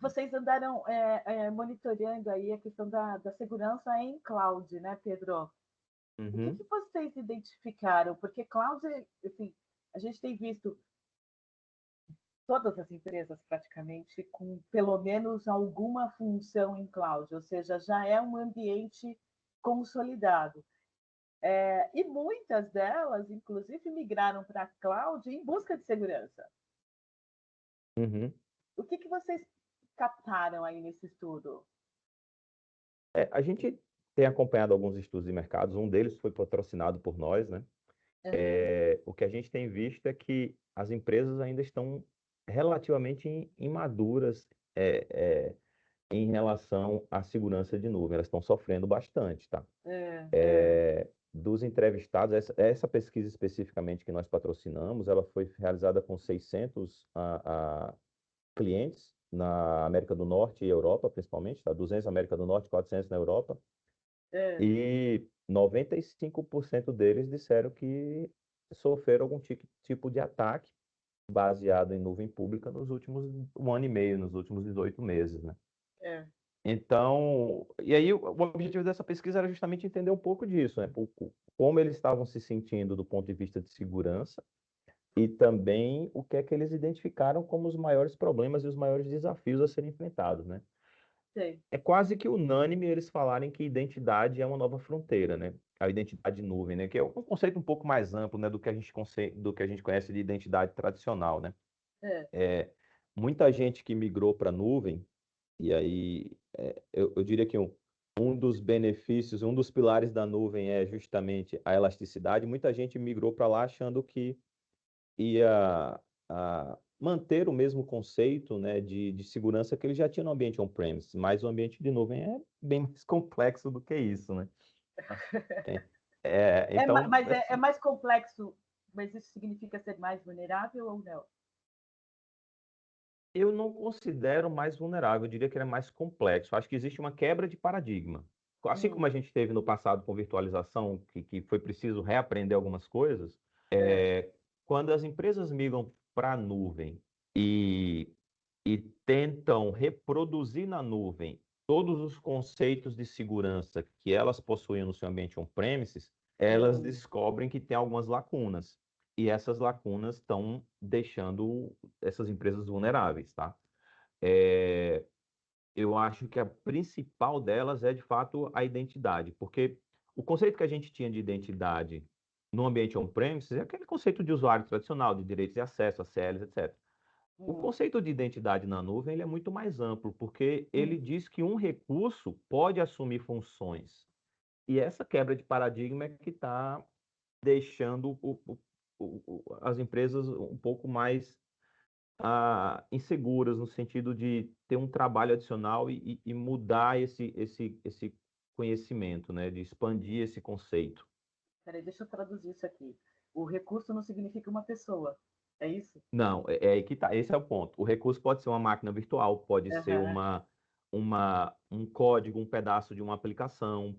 vocês andaram monitorando aí a questão da segurança em cloud, né, Pedro? O que, Uhum, que vocês identificaram? Porque cloud, assim, a gente tem visto todas as empresas praticamente com pelo menos alguma função em cloud, ou seja, já é um ambiente consolidado. E muitas delas, inclusive, migraram para a cloud em busca de segurança. uhum. O que, que vocês captaram aí nesse estudo? A gente tem acompanhado alguns estudos de mercados, um deles foi patrocinado por nós, né? Uhum. O que a gente tem visto é que as empresas ainda estão relativamente imaduras é, é, em relação à segurança de nuvem. Elas estão sofrendo bastante, tá? É, é, Dos entrevistados, essa pesquisa especificamente que nós patrocinamos, ela foi realizada com 600 clientes na América do Norte e Europa, principalmente, tá? 200 na América do Norte, 400 na Europa, é. e 95% deles disseram que sofreram algum tipo de ataque baseado em nuvem pública nos últimos 1 ano e meio, nos últimos 18 meses, né? É. Então, e aí o objetivo dessa pesquisa era justamente entender um pouco disso, né? Como eles estavam se sentindo do ponto de vista de segurança e também o que é que eles identificaram como os maiores problemas e os maiores desafios a serem enfrentados, né? Sei. É quase que unânime eles falarem que identidade é uma nova fronteira, né? A identidade nuvem, né? Que é um conceito um pouco mais amplo, né? Do que a gente conhece de identidade tradicional, né? É. Muita gente que migrou para a nuvem, e aí eu diria que um dos benefícios, um dos pilares da nuvem é justamente a elasticidade. Muita gente migrou para lá achando que ia manter o mesmo conceito, né, de segurança que ele já tinha no ambiente on-premise, mas o ambiente de nuvem é bem mais complexo do que isso, né? É, então, Mas é mais complexo, mas isso significa ser mais vulnerável ou não? eu não considero mais vulnerável, eu diria que ele é mais complexo. Acho que existe uma quebra de paradigma. Assim como Hum, a gente teve no passado com virtualização, que foi preciso reaprender algumas coisas, é. quando as empresas migram para a nuvem e, e tentam reproduzir na nuvem todos os conceitos de segurança que elas possuíam no seu ambiente on-premises, elas Hum, descobrem que tem algumas lacunas. E essas lacunas estão deixando essas empresas vulneráveis, tá? É, eu acho que a principal delas é, de fato, a identidade, porque o conceito que a gente tinha de identidade no ambiente on-premises é aquele conceito de usuário tradicional, de direitos de acesso, ACLs, etc. O hum, conceito de identidade na nuvem ele é muito mais amplo, porque ele hum. diz que um recurso pode assumir funções. E essa quebra de paradigma é que está deixando as empresas um pouco mais inseguras, no sentido de ter um trabalho adicional e mudar esse conhecimento, né? De expandir esse conceito. Peraí, deixa eu traduzir isso aqui. O recurso não significa uma pessoa, é isso? Não, é aí que tá. Esse é o ponto. O recurso pode ser uma máquina virtual, pode ser Aham, um código, um pedaço de uma aplicação,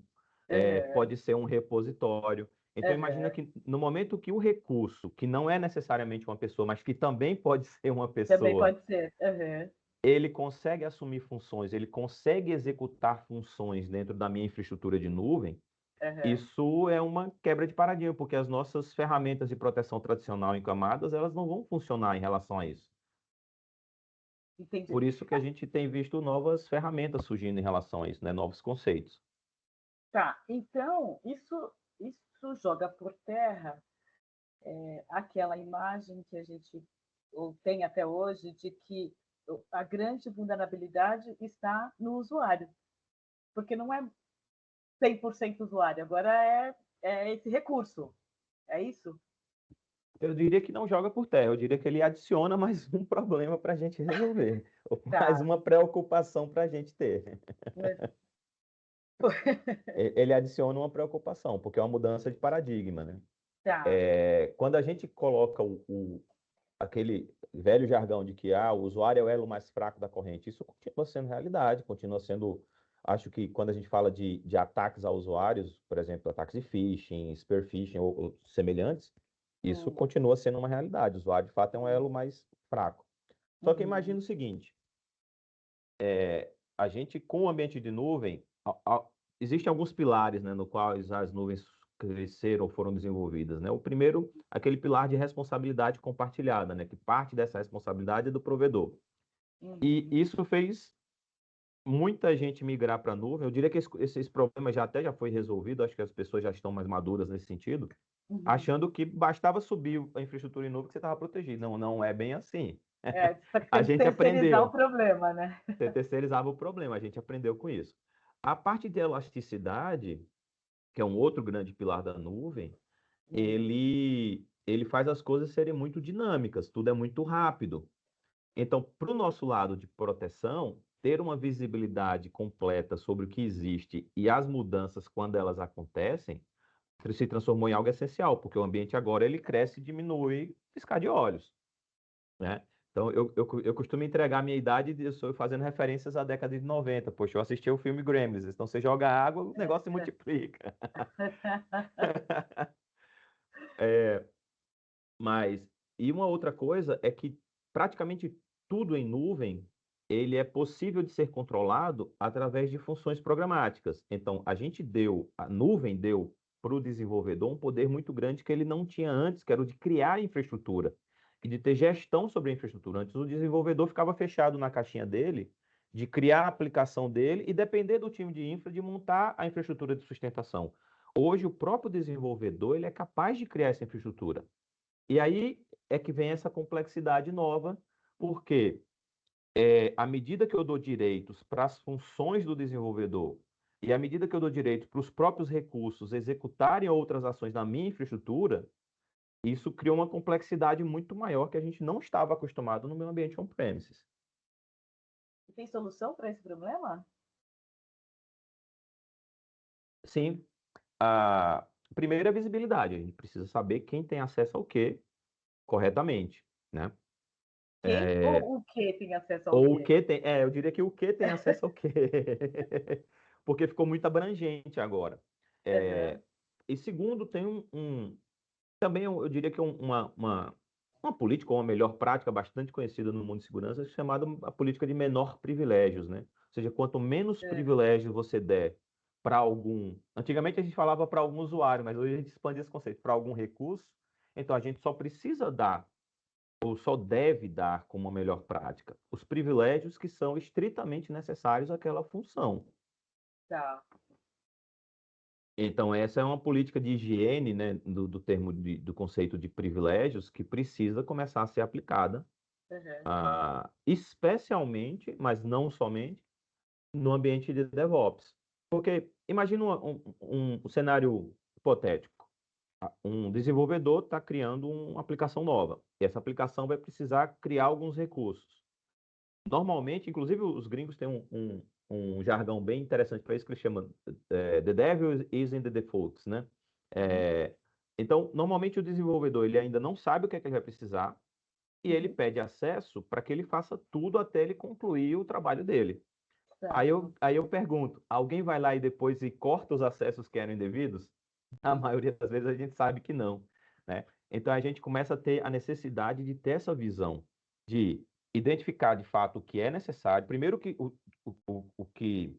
aham, pode ser um repositório. Então, imagina aham. que no momento que o recurso, que não é necessariamente uma pessoa, mas que também pode ser uma Também pessoa, pode ser. Aham, ele consegue assumir funções, ele consegue executar funções dentro da minha infraestrutura de nuvem, aham. isso é uma quebra de paradigma, porque as nossas ferramentas de proteção tradicional em camadas, elas não vão funcionar em relação a isso. Entendi. Por isso que a gente tem visto novas ferramentas surgindo em relação a isso, né? Novos conceitos. Tá, então isso joga por terra aquela imagem que a gente tem até hoje de que a grande vulnerabilidade está no usuário, porque não é 100% usuário, agora é esse recurso, é isso? Eu diria que não joga por terra, eu diria que ele adiciona mais um problema para a gente resolver, ou mais Tá, uma preocupação para a gente ter. Ele adiciona uma preocupação, porque é uma mudança de paradigma, né? tá. Quando a gente coloca aquele velho jargão de que o usuário é o elo mais fraco da corrente, isso continua sendo realidade, continua sendo. Acho que quando a gente fala de ataques a usuários, por exemplo, ataques de phishing, spear phishing ou semelhantes, isso Hum, continua sendo uma realidade. O usuário, de fato, é um hum, elo mais fraco. Só que uhum, imagina o seguinte: a gente, com o ambiente de nuvem, existem alguns pilares, né, no quais as nuvens cresceram ou foram desenvolvidas, né? O primeiro, aquele pilar de responsabilidade compartilhada, né, que parte dessa responsabilidade é do provedor. E Uhum. isso fez muita gente migrar para a nuvem. Eu diria que esse problema já foi resolvido, acho que as pessoas já estão mais maduras nesse sentido, Uhum. achando que bastava subir a infraestrutura em nuvem que você estava protegido. Não, não é bem assim. Só que A tem que gente terceirizar o aprendeu. problema, né? Você terceirizava o problema, a gente aprendeu com isso. A parte de elasticidade, que é um outro grande pilar da nuvem, Uhum. ele faz as coisas serem muito dinâmicas, tudo é muito rápido. Então, para o nosso lado de proteção, ter uma visibilidade completa sobre o que existe e as mudanças, quando elas acontecem, se transformou em algo essencial, porque o ambiente agora ele cresce e diminui piscar de olhos, né? Então, eu costumo entregar a minha idade eu sou fazendo referências à década de 90. Poxa, eu assisti o filme Gremlins. Então, você joga água, o negócio se multiplica. Mas, e uma outra coisa é que praticamente tudo em nuvem, ele é possível de ser controlado através de funções programáticas. Então, a nuvem deu para o desenvolvedor um poder muito grande que ele não tinha antes, que era o de criar infraestrutura e de ter gestão sobre a infraestrutura. Antes, o desenvolvedor ficava fechado na caixinha dele, de criar a aplicação dele e depender do time de infra de montar a infraestrutura de sustentação. Hoje, o próprio desenvolvedor ele é capaz de criar essa infraestrutura. E aí é que vem essa complexidade nova, porque à medida que eu dou direitos para as funções do desenvolvedor e à medida que eu dou direito para os próprios recursos executarem outras ações na minha infraestrutura, isso criou uma complexidade muito maior que a gente não estava acostumado no meu ambiente on-premises. Tem solução para esse problema? Sim, a primeira é a visibilidade. A gente precisa saber quem tem acesso ao quê corretamente, né? Quem ou o que tem acesso ao Ou o quê? que tem, eu diria que o que tem acesso ao quê? Porque ficou muito abrangente agora. Uhum. É, e segundo, tem também eu diria que uma política, ou uma melhor prática bastante conhecida no mundo de segurança, chamada a política de menor privilégios, né? Ou seja, quanto menos privilégios você der para algum. Antigamente a gente falava para algum usuário, mas hoje a gente expande esse conceito para algum recurso, então a gente só precisa dar ou só deve dar como uma melhor prática os privilégios que são estritamente necessários àquela função. Tá. Então, essa é uma política de higiene, né, do termo do conceito de privilégios que precisa começar a ser aplicada, Uhum. especialmente, mas não somente, no ambiente de DevOps. Porque imagina um cenário hipotético. Um desenvolvedor está criando uma aplicação nova. E essa aplicação vai precisar criar alguns recursos. Normalmente, inclusive os gringos têm um jargão bem interessante para isso que eles chamam The Devil is in the Defaults, né? Uhum. É, então, normalmente o desenvolvedor ele ainda não sabe o que é que ele vai precisar e ele Uhum. pede acesso para que ele faça tudo até ele concluir o trabalho dele. Certo. Aí eu pergunto, alguém vai lá e depois corta os acessos que eram indevidos? A maioria das vezes a gente sabe que não, né? Então a gente começa a ter a necessidade de ter essa visão de identificar de fato o que é necessário. Primeiro que o que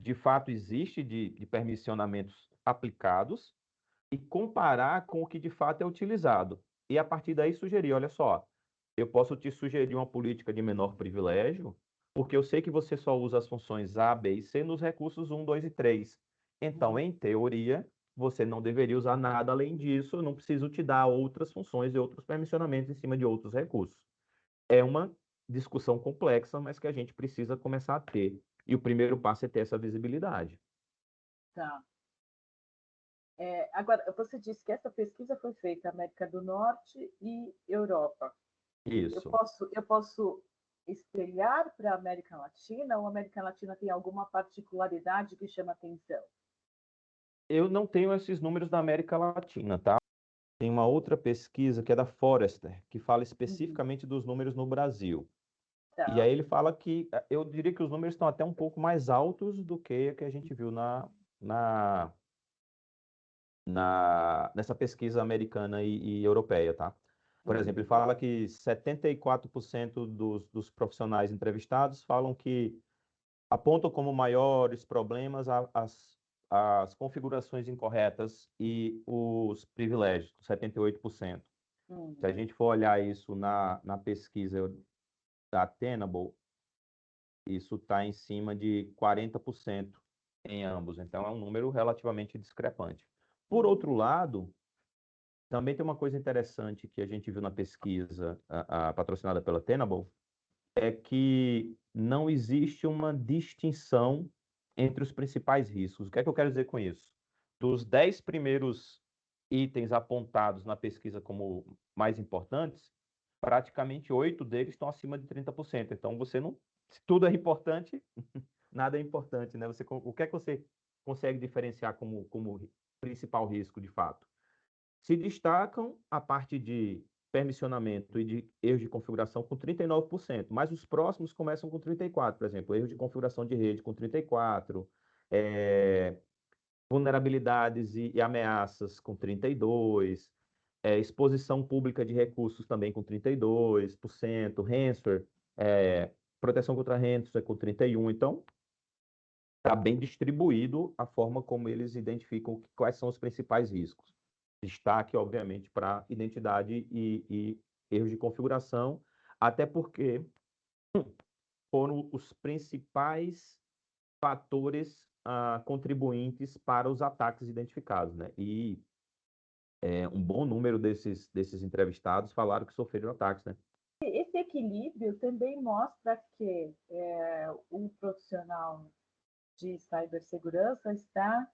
de fato existe de permissionamentos aplicados e comparar com o que de fato é utilizado. E a partir daí sugerir, olha só, eu posso te sugerir uma política de menor privilégio, porque eu sei que você só usa as funções A, B e C nos recursos 1, 2 e 3. Então, Uhum. em teoria, você não deveria usar nada além disso, eu não preciso te dar outras funções e outros permissionamentos em cima de outros recursos. É uma discussão complexa, mas que a gente precisa começar a ter. E o primeiro passo é ter essa visibilidade. Tá. Agora, você disse que essa pesquisa foi feita na América do Norte e Europa. Isso. Eu posso espelhar para a América Latina ou a América Latina tem alguma particularidade que chama atenção? Eu não tenho esses números da América Latina, tá? Tem uma outra pesquisa que é da Forrester, que fala Uhum. especificamente dos números no Brasil. E Tá. aí ele fala que eu diria que os números estão até um pouco mais altos do que a gente viu na, nessa pesquisa americana e europeia, tá? Por exemplo, ele Uhum. fala que 74% dos profissionais entrevistados falam que apontam como maiores problemas as configurações incorretas e os privilégios, 78%. Se a gente for olhar isso na pesquisa da Tenable, isso está em cima de 40% em ambos. Então, é um número relativamente discrepante. Por outro lado, também tem uma coisa interessante que a gente viu na pesquisa patrocinada pela Tenable, é que não existe uma distinção entre os principais riscos. O que é que eu quero dizer com isso? Dos 10 primeiros itens apontados na pesquisa como mais importantes, praticamente 8 deles estão acima de 30%. Então, você não... Se tudo é importante, nada é importante, né? O que é que você consegue diferenciar como principal risco, de fato? Se destacam a parte de permissionamento e de erros de configuração com 39%, mas os próximos começam com 34%, por exemplo, erro de configuração de rede com 34%, vulnerabilidades e ameaças com 32%, exposição pública de recursos também com 32%, ransomware, proteção contra ransomware com 31%. Então, está bem distribuído a forma como eles identificam quais são os principais riscos. Destaque, obviamente, para identidade e erros de configuração, até porque foram os principais fatores contribuintes para os ataques identificados, né? E um bom número desses entrevistados falaram que sofreram ataques, né? Esse equilíbrio também mostra que o profissional de cibersegurança está,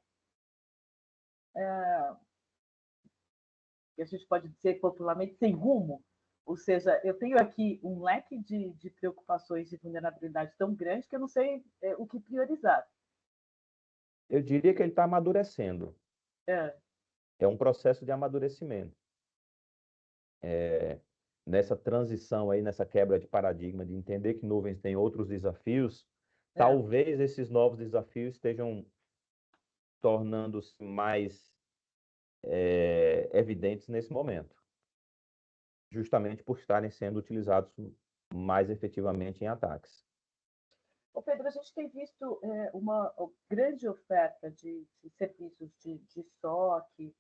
que a gente pode dizer popularmente, sem rumo. Ou seja, eu tenho aqui um leque de preocupações de vulnerabilidade tão grande que eu não sei o que priorizar. Eu diria que ele está amadurecendo. É um processo de amadurecimento. Nessa transição aí, nessa quebra de paradigma, de entender que nuvens têm outros desafios, talvez esses novos desafios estejam tornando-se mais evidentes nesse momento, justamente por estarem sendo utilizados mais efetivamente em ataques. Ô Pedro, a gente tem visto uma grande oferta de serviços de SOC,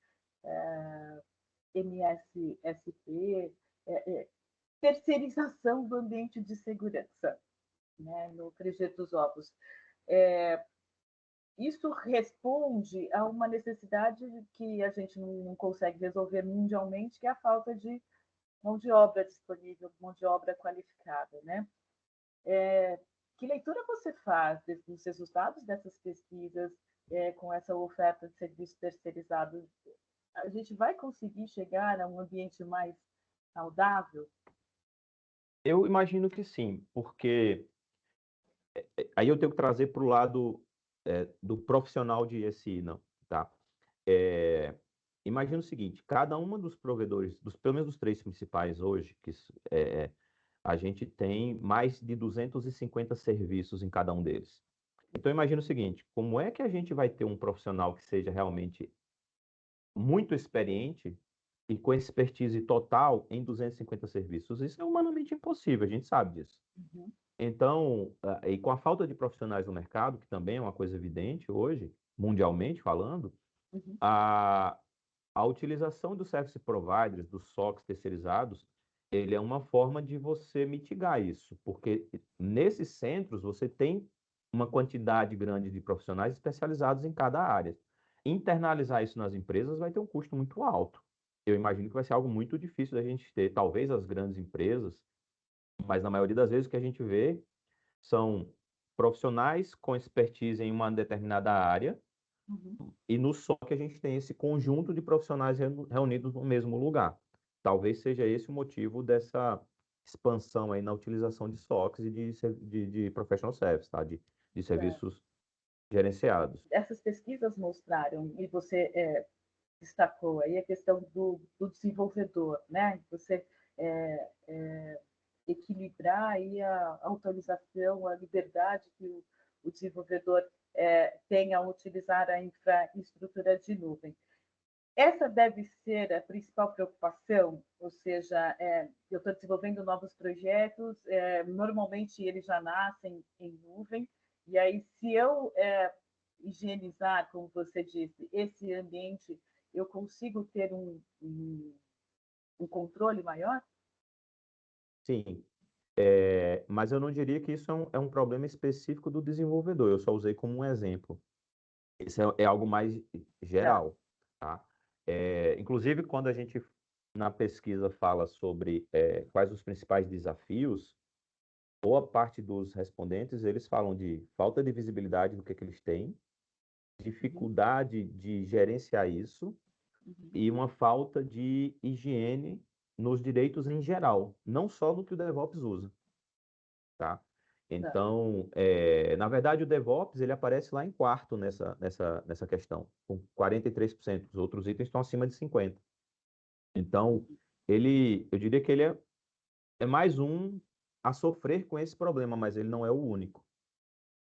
MSSP, terceirização do ambiente de segurança, né, no frigir dos ovos. Isso responde a uma necessidade que a gente não consegue resolver mundialmente, que é a falta de mão de obra disponível, mão de obra qualificada, né? Que leitura você faz dos resultados dessas pesquisas com essa oferta de serviços terceirizados? A gente vai conseguir chegar a um ambiente mais saudável? Eu imagino que sim, porque aí eu tenho que trazer para o lado do profissional de SI, não, tá? Imagina o seguinte, cada uma dos provedores, pelo menos dos 3 principais hoje, que a gente tem mais de 250 serviços em cada um deles. Então, imagina o seguinte, como é que a gente vai ter um profissional que seja realmente muito experiente e com expertise total em 250 serviços? Isso é humanamente impossível, a gente sabe disso. Uhum. Então, e com a falta de profissionais no mercado, que também é uma coisa evidente hoje, mundialmente falando, Uhum. a utilização dos service providers, dos SOCs terceirizados, ele é uma forma de você mitigar isso, porque nesses centros você tem uma quantidade grande de profissionais especializados em cada área. Internalizar isso nas empresas vai ter um custo muito alto. Eu imagino que vai ser algo muito difícil da gente ter. Talvez as grandes empresas, mas na maioria das vezes o que a gente vê são profissionais com expertise em uma determinada área, e no SOC a gente tem esse conjunto de profissionais reunidos no mesmo lugar. Talvez seja esse o motivo dessa expansão aí na utilização de SOCs e de professional service, tá? De serviços gerenciados. Essas pesquisas mostraram, e você destacou aí a questão do desenvolvedor, né? Você equilibrar aí a autorização, a liberdade que o desenvolvedor tem ao utilizar a infraestrutura de nuvem. Essa deve ser a principal preocupação, ou seja, eu estou desenvolvendo novos projetos, normalmente eles já nascem em nuvem, E aí, se eu higienizar, como você disse, esse ambiente, eu consigo ter um controle maior? Sim, mas eu não diria que isso é um problema específico do desenvolvedor, eu só usei como um exemplo. Isso é algo mais Tá. geral, tá? Inclusive, quando a gente, na pesquisa, fala sobre quais os principais desafios, boa parte dos respondentes, eles falam de falta de visibilidade do que eles têm, Uhum, dificuldade de gerenciar isso uhum, e uma falta de higiene nos direitos em geral, não só no que o DevOps usa, tá? tá. Então, na verdade, o DevOps ele aparece lá em quarto nessa questão, com 43%. Os outros itens estão acima de 50%. Então, eu diria que ele é mais um a sofrer com esse problema, mas ele não é o único,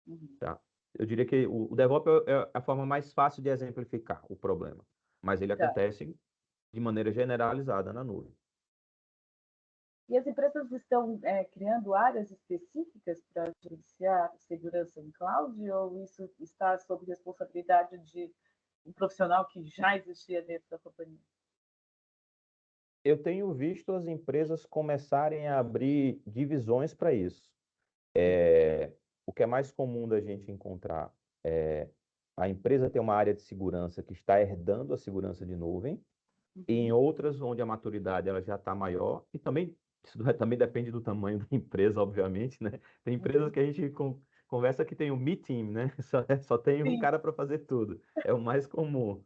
Uhum, tá? Eu diria que o DevOps é a forma mais fácil de exemplificar o problema, mas ele tá. acontece de maneira generalizada na nuvem. E as empresas estão criando áreas específicas para gerenciar segurança em cloud, ou isso está sob responsabilidade de um profissional que já existia dentro da companhia? Eu tenho visto as empresas começarem a abrir divisões para isso. O que é mais comum da gente encontrar é a empresa ter uma área de segurança que está herdando a segurança de nuvem, e em Uhum, outras onde a maturidade ela já está maior, e também isso também depende do tamanho da empresa, obviamente, né? Tem empresas uhum. que a gente conversa que tem o Me Team, né? Só tem um Sim, cara para fazer tudo. É o mais comum.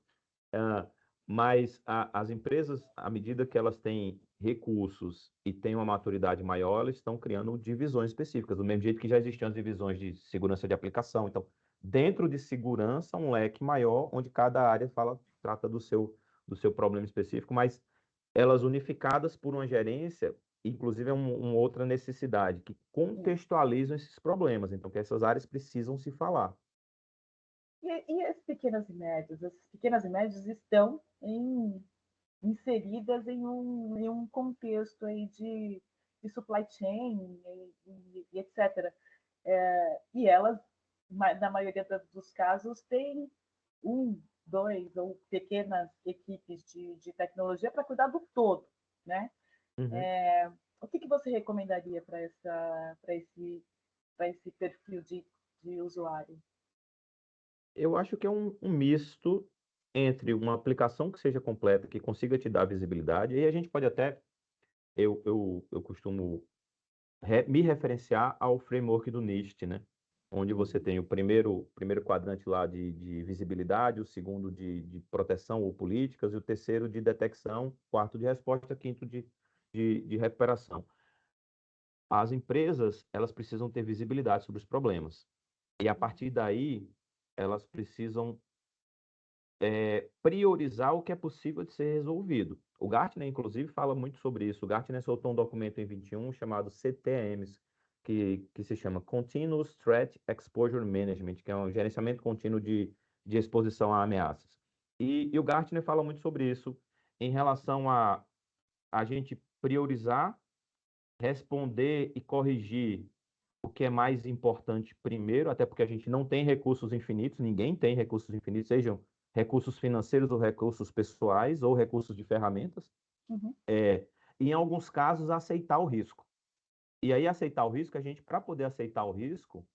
Ah, mas as empresas, à medida que elas têm recursos e têm uma maturidade maior, elas estão criando divisões específicas, do mesmo jeito que já existiam as divisões de segurança de aplicação. Então, dentro de segurança, um leque maior, onde cada área trata do seu problema específico, mas elas unificadas por uma gerência, inclusive é uma outra necessidade, que sim. contextualizam esses problemas. Então, que essas áreas precisam se falar. E as pequenas e médias? As pequenas e médias estão inseridas em um contexto aí de supply chain e etc. E elas, na maioria dos casos, têm um, dois ou pequenas equipes de tecnologia para cuidar do todo, né? Uhum. O que você recomendaria para esse perfil de usuário? Eu acho que é um misto entre uma aplicação que seja completa, que consiga te dar visibilidade, e aí a gente pode até, eu costumo me referenciar ao framework do NIST, né? Onde você Uhum, tem o primeiro quadrante lá de visibilidade, o segundo de proteção ou políticas, e o terceiro de detecção, quarto de resposta, quinto de recuperação. As empresas, elas precisam ter visibilidade sobre os problemas. E a partir daí, elas precisam priorizar o que é possível de ser resolvido. O Gartner, inclusive, fala muito sobre isso. O Gartner soltou um documento em 21 chamado CTMs, que se chama Continuous Threat Exposure Management, que é um gerenciamento contínuo de exposição a ameaças. E o Gartner fala muito sobre isso em relação a gente priorizar, responder e corrigir o que é mais importante primeiro, até porque a gente não tem recursos infinitos, ninguém tem recursos infinitos, sejam recursos financeiros ou recursos pessoais ou recursos de ferramentas, uhum. e em alguns casos aceitar o risco. E aí aceitar o risco, para poder aceitar o risco,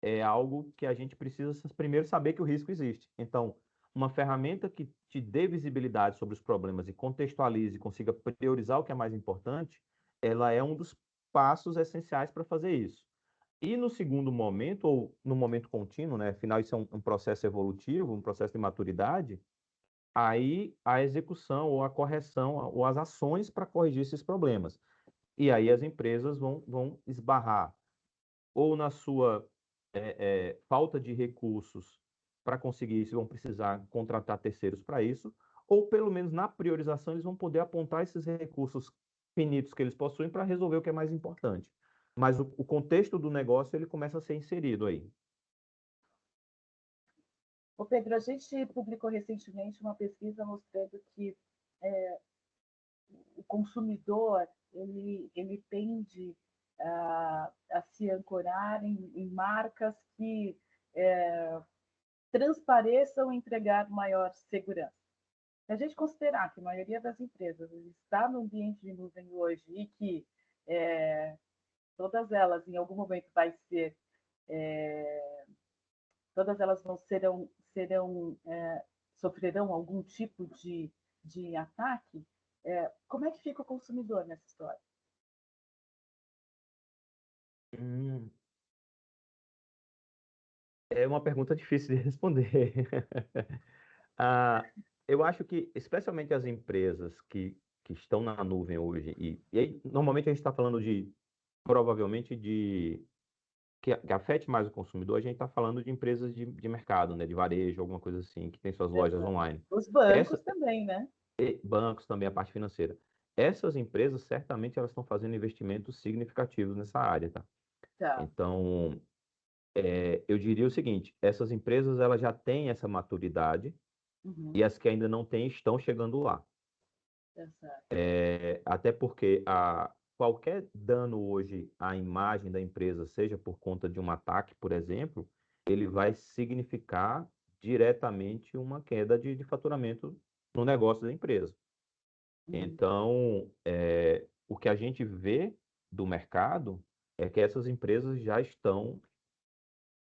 é algo que a gente precisa primeiro saber que o risco existe. Então, uma ferramenta que te dê visibilidade sobre os problemas e contextualize e consiga priorizar o que é mais importante, ela é um dos passos essenciais para fazer isso. E no segundo momento, ou no momento contínuo, né? Afinal, isso é um processo evolutivo, um processo de maturidade, aí a execução ou a correção ou as ações para corrigir esses problemas. E aí as empresas vão esbarrar ou na sua falta de recursos para conseguir isso, vão precisar contratar terceiros para isso, ou pelo menos na priorização eles vão poder apontar esses recursos finitos que eles possuem para resolver o que é mais importante. Mas o contexto do negócio ele começa a ser inserido aí. Ô Pedro, a gente publicou recentemente uma pesquisa mostrando que o consumidor ele tende a se ancorar em marcas que transpareçam e entregar maior segurança. Se a gente considerar que a maioria das empresas está no ambiente de nuvem hoje e que todas elas, em algum momento, todas elas sofrerão algum tipo de ataque, como é que fica o consumidor nessa história? Hum, É uma pergunta difícil de responder. Ah, eu acho que, especialmente as empresas que estão na nuvem hoje, e aí, normalmente a gente está falando provavelmente que afete mais o consumidor, a gente está falando de empresas de mercado, né, de varejo, alguma coisa assim, que tem suas lojas online. Os bancos Essa, também, né? bancos também, a parte financeira. Essas empresas, certamente, elas estão fazendo investimentos significativos nessa área, tá? Tá. Então, eu diria o seguinte, essas empresas, elas já têm essa maturidade, Uhum. e as que ainda não têm estão chegando lá. Tá certo. Até porque qualquer dano hoje à imagem da empresa, seja por conta de um ataque, por exemplo, ele vai significar diretamente uma queda de faturamento no negócio da empresa. Uhum. Então, o que a gente vê do mercado é que essas empresas já estão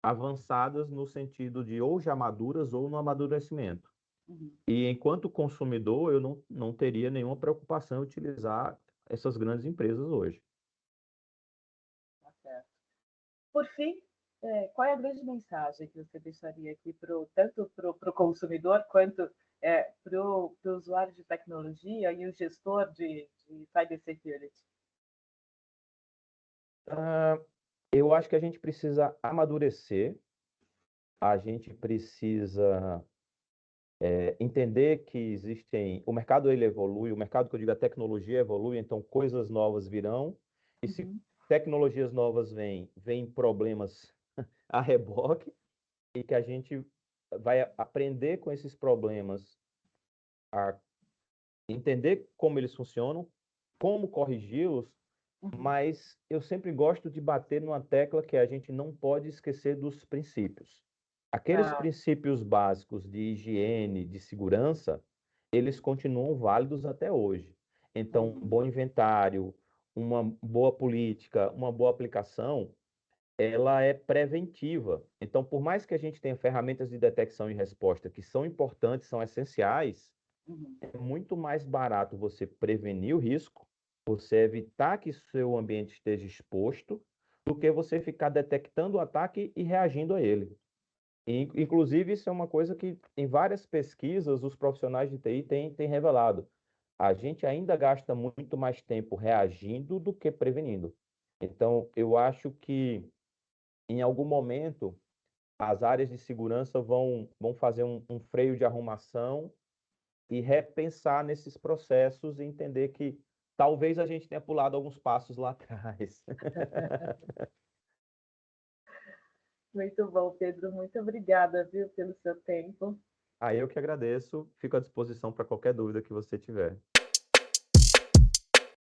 avançadas no sentido de ou já maduras ou no amadurecimento. Uhum. E enquanto consumidor, eu não teria nenhuma preocupação em utilizar essas grandes empresas hoje. Tá certo. Por fim, qual é a grande mensagem que você deixaria aqui tanto para o consumidor quanto para o usuário de tecnologia e o gestor de cybersecurity? Eu acho que a gente precisa amadurecer, a gente precisa entender que existem. O mercado ele evolui, o mercado que eu digo, a tecnologia evolui, então coisas novas virão, e se Uhum. tecnologias novas vêm problemas a reboque, e que a gente vai aprender com esses problemas, a entender como eles funcionam, como corrigi-los, Uhum. mas eu sempre gosto de bater numa tecla que a gente não pode esquecer dos princípios. Aqueles Tá. princípios básicos de higiene, de segurança, eles continuam válidos até hoje. Então, um Uhum. bom inventário, uma boa política, uma boa aplicação, ela é preventiva. Então, por mais que a gente tenha ferramentas de detecção e resposta que são importantes, são essenciais, Uhum. é muito mais barato você prevenir o risco, você evitar que seu ambiente esteja exposto, do que você ficar detectando o ataque e reagindo a ele. Inclusive, isso é uma coisa que em várias pesquisas os profissionais de TI têm revelado. A gente ainda gasta muito mais tempo reagindo do que prevenindo. Então, eu acho que em algum momento as áreas de segurança vão fazer um freio de arrumação e repensar nesses processos e entender que talvez a gente tenha pulado alguns passos lá atrás. Muito bom, Pedro. Muito obrigada, viu, pelo seu tempo. Aí eu que agradeço, fico à disposição para qualquer dúvida que você tiver.